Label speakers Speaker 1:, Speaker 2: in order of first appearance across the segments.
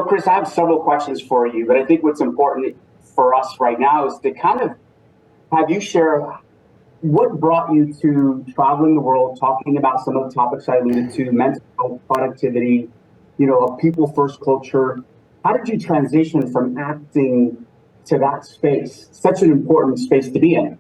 Speaker 1: Chris, I have several questions for you, but I think what's important for us right now is to kind of have you share what brought you to traveling the world, talking about some of the topics I alluded to, mental health, productivity, a people first culture. How did you transition from acting to that space, such an important space to be in?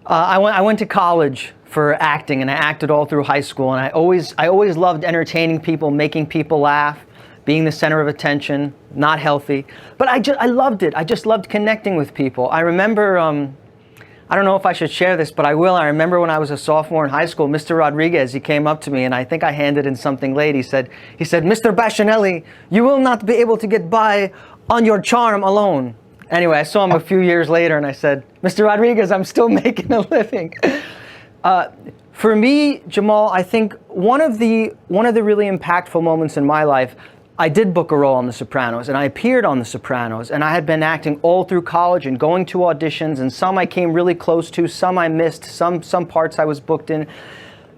Speaker 2: I went to college for acting, and I acted all through high school, and I always loved entertaining people, making people laugh, being the center of attention. Not healthy, but I loved it. I just loved connecting with people. I remember, I don't know if I should share this, but I will. I remember when I was a sophomore in high school, Mr. Rodriguez, he came up to me, and I think I handed in something late. He said, "Mr. Bashinelli, you will not be able to get by on your charm alone." Anyway, I saw him a few years later, and I said, "Mr. Rodriguez, I'm still making a living." For me, Jamal, I think one of the really impactful moments in my life, I did book a role on The Sopranos, and I appeared on The Sopranos, and I had been acting all through college and going to auditions, and some I came really close to, some I missed, some parts I was booked in.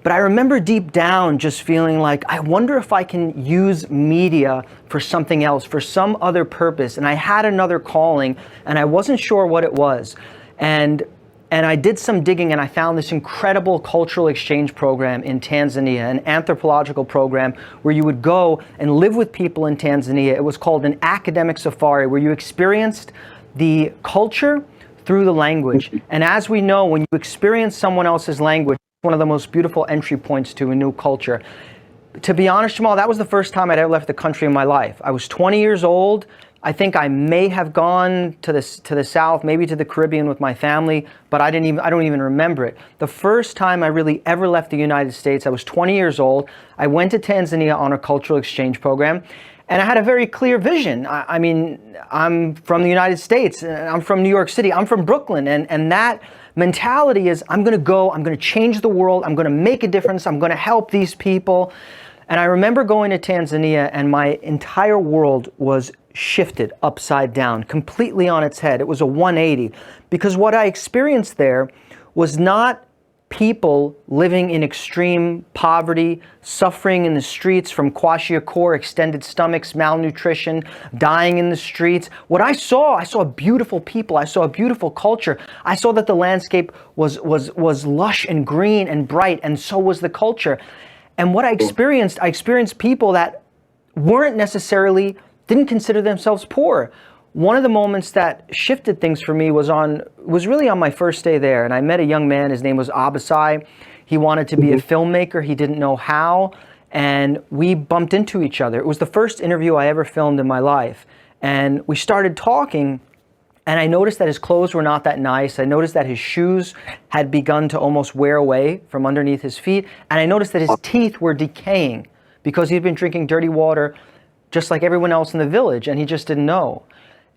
Speaker 2: But I remember deep down just feeling like, I wonder if I can use media for something else, for some other purpose. And I had another calling, and I wasn't sure what it was. And I did some digging, and I found this incredible cultural exchange program in Tanzania, an anthropological program where you would go and live with people in Tanzania. It was called an academic safari, where you experienced the culture through the language. And as we know, when you experience someone else's language, one of the most beautiful entry points to a new culture. To be honest, Jamal, that was the first time I'd ever left the country in my life. I was 20 years old. I think I may have gone to the South, maybe to the Caribbean with my family, but I don't even remember it. The first time I really ever left the United States, I was 20 years old. I went to Tanzania on a cultural exchange program, and I had a very clear vision. I mean, I'm from the United States, and I'm from New York City, I'm from Brooklyn, and that mentality is, I'm going to go, I'm going to change the world, I'm going to make a difference, I'm going to help these people. And I remember going to Tanzania, and my entire world was shifted upside down, completely on its head. It was a 180, because what I experienced there was not people living in extreme poverty, suffering in the streets from kwashiorkor, extended stomachs, malnutrition, dying in the streets. What I saw beautiful people. I saw a beautiful culture. I saw that the landscape was lush and green and bright, and so was the culture. And what I experienced people that didn't consider themselves poor. One of the moments that shifted things for me was really on my first day there, and I met a young man. His name was Abasai. He wanted to be a filmmaker. He didn't know how, and we bumped into each other. It was the first interview I ever filmed in my life, and we started talking, and I noticed that his clothes were not that nice. I noticed that his shoes had begun to almost wear away from underneath his feet, and I noticed that his teeth were decaying because he'd been drinking dirty water just like everyone else in the village, and he just didn't know.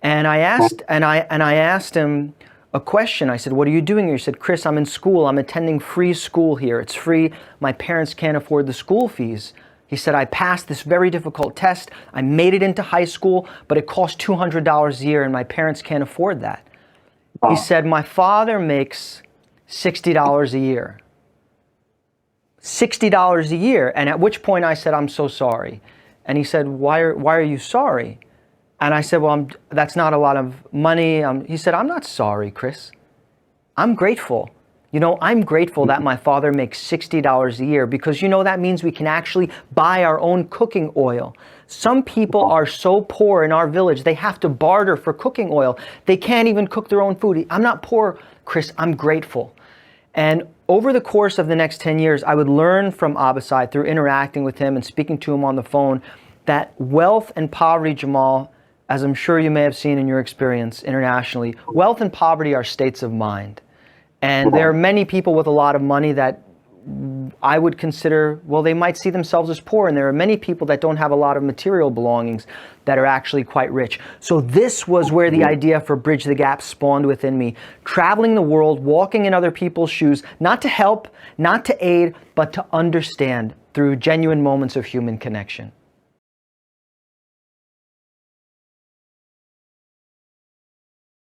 Speaker 2: And I asked him a question. I said, "What are you doing here?" He said, "Chris, I'm in school. I'm attending free school here. It's free. My parents can't afford the school fees." He said, "I passed this very difficult test. I made it into high school, but it costs $200 a year, and my parents can't afford that." He said, "My father makes $60 a year." $60 a year. And at which point I said, "I'm so sorry." And he said, why are you sorry? And I said, "Well, that's not a lot of money." He said, "I'm not sorry, Chris. I'm grateful. I'm grateful that my father makes $60 a year, because that means we can actually buy our own cooking oil. Some people are so poor in our village, they have to barter for cooking oil. They can't even cook their own food. I'm not poor, Chris. I'm grateful." And over the course of the next 10 years, I would learn from Abasai through interacting with him and speaking to him on the phone that wealth and poverty, Jamal, as I'm sure you may have seen in your experience internationally, wealth and poverty are states of mind. And there are many people with a lot of money that I would consider, well, they might see themselves as poor, and there are many people that don't have a lot of material belongings that are actually quite rich. So this was where the idea for Bridge the Gap spawned within me. Traveling the world, walking in other people's shoes, not to help, not to aid, but to understand through genuine moments of human connection.